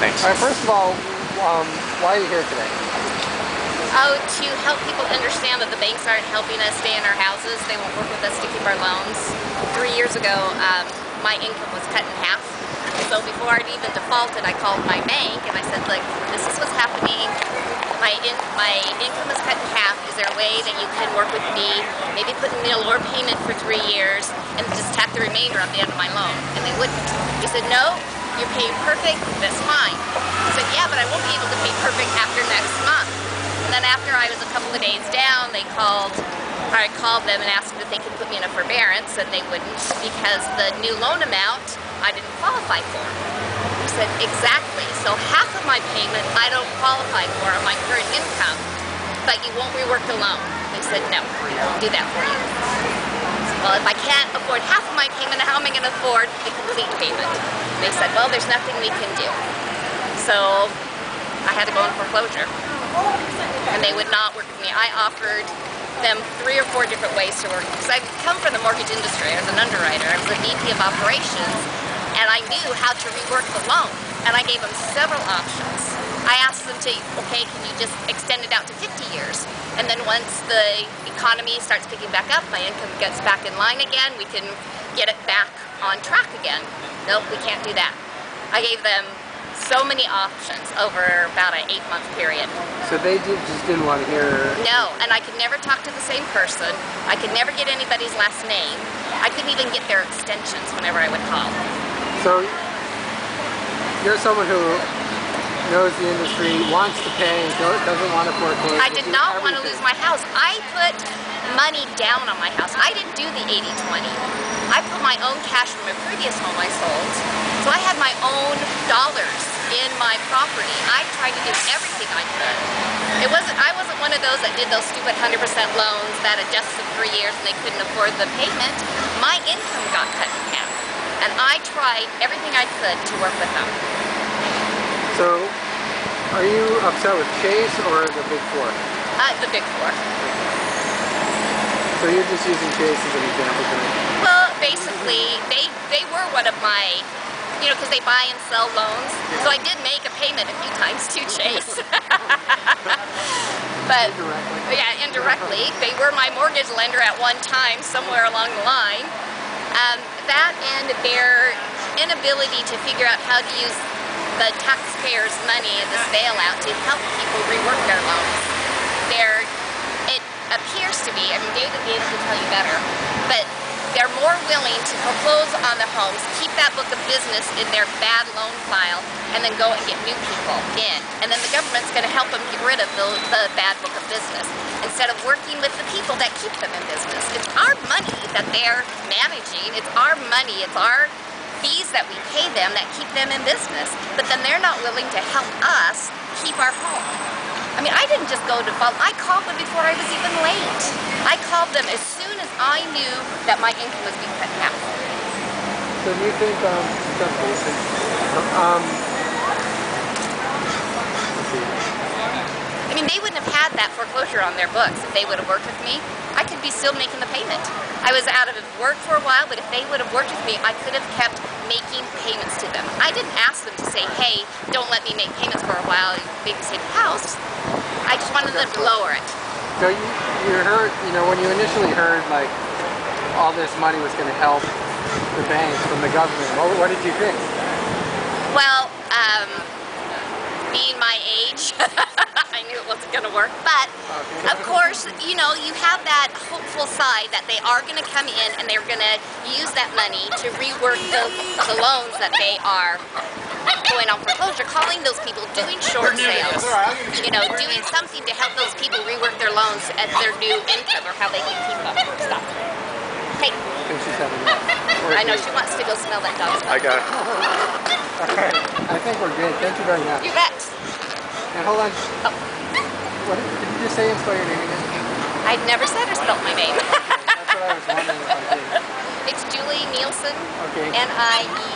Thanks. All right, first of all, why are you here today? Oh, to help people understand that the banks aren't helping us stay in our houses. They won't work with us to keep our loans. 3 years ago, my income was cut in half. So before I'd even defaulted, I called my bank and I said, look, this is what's happening. My income is cut in half. Is there a way that you can work with me, maybe put me a lower payment for 3 years and just tack the remainder at the end of my loan? And they wouldn't. He said, no, you're paying perfect, that's fine. I said, yeah, but I won't be able to pay perfect after next month. And then after I was a couple of days down, I called them and asked if they could put me in a forbearance, and they wouldn't because the new loan amount I didn't qualify for. I said, exactly. So half of my payment I don't qualify for on my current income, but you won't rework the loan. They said, no, I'll do that for you. Well, if I can't afford half of my payment, how am I going to afford the complete payment? They said, well, there's nothing we can do. So I had to go in foreclosure. And they would not work with me. I offered them 3 or 4 different ways to work, because I've come from the mortgage industry. I was an underwriter. I was a VP of operations, and I knew how to rework the loan. And I gave them several options. I asked them to, okay, can you just extend it out to 50 years? And then once the economy starts picking back up, my income gets back in line again, we can get it back on track again. Nope, we can't do that. I gave them so many options over about an 8-month period. So they just didn't want to hear... No, and I could never talk to the same person. I could never get anybody's last name. I couldn't even get their extensions whenever I would call. So you're someone who knows the industry, wants to pay, doesn't want to foreclose. I did not want to lose my house. I put money down on my house. I didn't do the 80-20. I put my own cash from a previous home I sold. So I had my own dollars in my property. I tried to do everything I could. I wasn't one of those that did those stupid 100% loans that adjusted for years and they couldn't afford the payment. My income got cut in half. And I tried everything I could to work with them. So, are you upset with Chase or the Big Four? The Big Four. So you're just using Chase as an example tonight? Well, basically, they were one of my, because they buy and sell loans. So I did make a payment a few times to Chase. But, indirectly. Yeah, indirectly. They were my mortgage lender at one time, somewhere along the line. That and their inability to figure out how to use the taxpayers' money in this bailout to help people rework their loans. It appears to be, David will be able to tell you better, but they're more willing to foreclose on the homes, keep that book of business in their bad loan file, and then go and get new people in. And then the government's going to help them get rid of the bad book of business, instead of working with the people that keep them in business. It's our money that they're managing, it's our money, it's our fees that we pay them that keep them in business, but then they're not willing to help us keep our home. I didn't just go default. I called them before I was even late. I called them as soon as I knew that my income was being cut in half. So do you think, they wouldn't have had that foreclosure on their books if they would have worked with me. I could be still making the payment. I was out of work for a while, but if they would have worked with me, I could have kept making payments to them. I didn't ask them to say, hey, don't let me make payments for a while, maybe save the house. I just wanted them to lower it. So you heard, when you initially heard like all this money was going to help the banks from the government, what did you think? Well, being my age, I knew it wasn't going to work, but of course, you have that hopeful side that they are going to come in and they're going to use that money to rework the loans that they are going on foreclosure, calling those people, doing short sales, doing something to help those people rework their loans at their new income or how they can keep up with stuff. Hey. I know she wants to go smell that dog stuff. I got it. Okay. I think we're good. Thank you very much. You bet. And hold on. Oh. What did you just say and spell your name again? I'd never said or spelt my name. That's what I was wondering if I did. It's Julie Nielsen. Okay. N-I-E.